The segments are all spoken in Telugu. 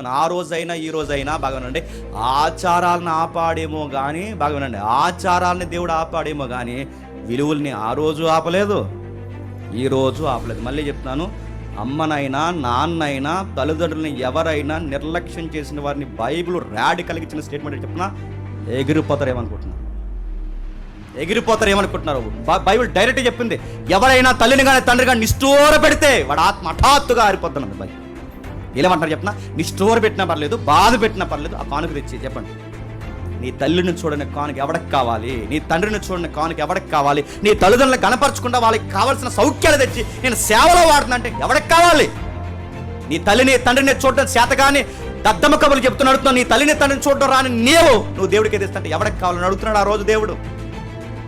ఆ రోజైనా ఈ రోజైనా బాగా వినండి, ఆచారాలను ఆపాడేమో కానీ బాగా వినండి, ఆచారాలని దేవుడు ఆపాడేమో కానీ విలువల్ని ఆ రోజు ఆపలేదు, ఈ రోజు ఆపలేదు. మళ్ళీ చెప్తున్నాను, అమ్మనైనా నాన్నైనా తల్లిదండ్రులని ఎవరైనా నిర్లక్ష్యం చేసిన వారిని బైబిల్ రాడికల్గా ఇచ్చిన స్టేట్మెంట్ చెప్తున్నా, ఎగిరిపోతారేమనుకుంటున్నారు. బైబిల్ డైరెక్ట్గా చెప్పింది, ఎవరైనా తల్లిని కానీ తండ్రి కానీ నిష్ఠూర పెడితే వాడు ఆత్మ హఠాత్తుగా ఆరిపోతున్నది. బైబిల్ ఏమంటారు చెప్పినా, నిష్ఠూర పెట్టినా పర్లేదు, బాధ పెట్టినా పర్లేదు, ఆ కానుక తెచ్చి చెప్పండి. నీ తల్లిని చూడని కానుక ఎవరికి కావాలి, నీ తండ్రిని చూడని కానుక ఎవరికి కావాలి, నీ తల్లిదండ్రులను కనపరచకుండా వాళ్ళకి కావాల్సిన సౌఖ్యాలు తెచ్చి నేను సేవలో వాడుతున్నా అంటే ఎవరికి కావాలి? నీ తల్లిని తండ్రిని చూడడం చేతగాని దద్దమ్మ కబుర్లు చెప్తున్నా అడుగుతున్నావు, నీ తల్లిని తండ్రిని చూడడం రాని నువ్వు దేవుడికి తెస్తుంటే ఎవరికి కావాలని అడుగుతున్నాడు ఆ రోజు దేవుడు.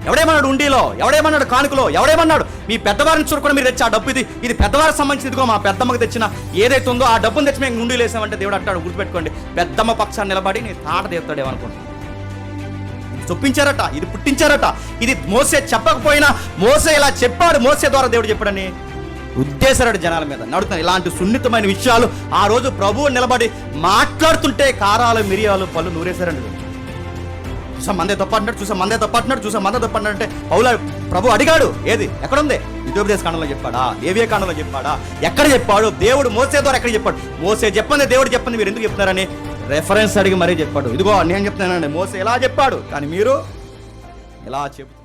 ఎవడేమన్నాడు ఉండిలో, ఎవడేమన్నాడు కానుకలో, ఎవడేమన్నాడు మీ పెద్దవారిని చూడకుండా మీరు తెచ్చి ఆ డబ్బు ఇది పెద్దవారికి సంబంధించి ఇదిగో మా పెద్దమ్మకి తెచ్చిన ఏదైతే ఉందో ఆ డబ్బును తెచ్చి మేము ఉండి లేసామంటే దేవుడు అంటాడు, గుర్తుపెట్టుకోండి, పెద్దమ్మ పక్షాన్ని నిలబడి నీ తాట తీస్తాడేమనుకుంటున్నాను. చొప్పించారట, ఇది పుట్టించారట, ఇది మోసే చెప్పకపోయినా మోసే ఇలా చెప్పాడు, మోసే ద్వారా దేవుడు చెప్పాడని ఉద్దేశాడు జనాల మీద. నడుతున్నాను ఇలాంటి సున్నితమైన విషయాలు ఆ రోజు ప్రభువు నిలబడి మాట్లాడుతుంటే కారాలు మిరియాలు పళ్ళు నూరేశారండి. చూసా మందే తప్పంటున్నాడు, చూసా మందే తప్పంటున్నాడు అంటే పౌలు ప్రభు అడిగాడు, ఏది ఎక్కడుంది? హితోపదేశ కాండంలో చెప్పాడా, లేవియ కాండంలో చెప్పాడా, ఎక్కడ చెప్పాడు? దేవుడు మోసే ద్వారా ఎక్కడ చెప్పాడు? మోసే చెప్పింది దేవుడు చెప్పింది మీరు ఎందుకు చెప్తున్నారని రెఫరెన్స్ అడిగి మరీ చెప్పాడు. ఇదిగో నేను చెప్తున్నానండి, మోసే ఎలా చెప్పాడు కానీ మీరు ఎలా చెప్తున్నారు?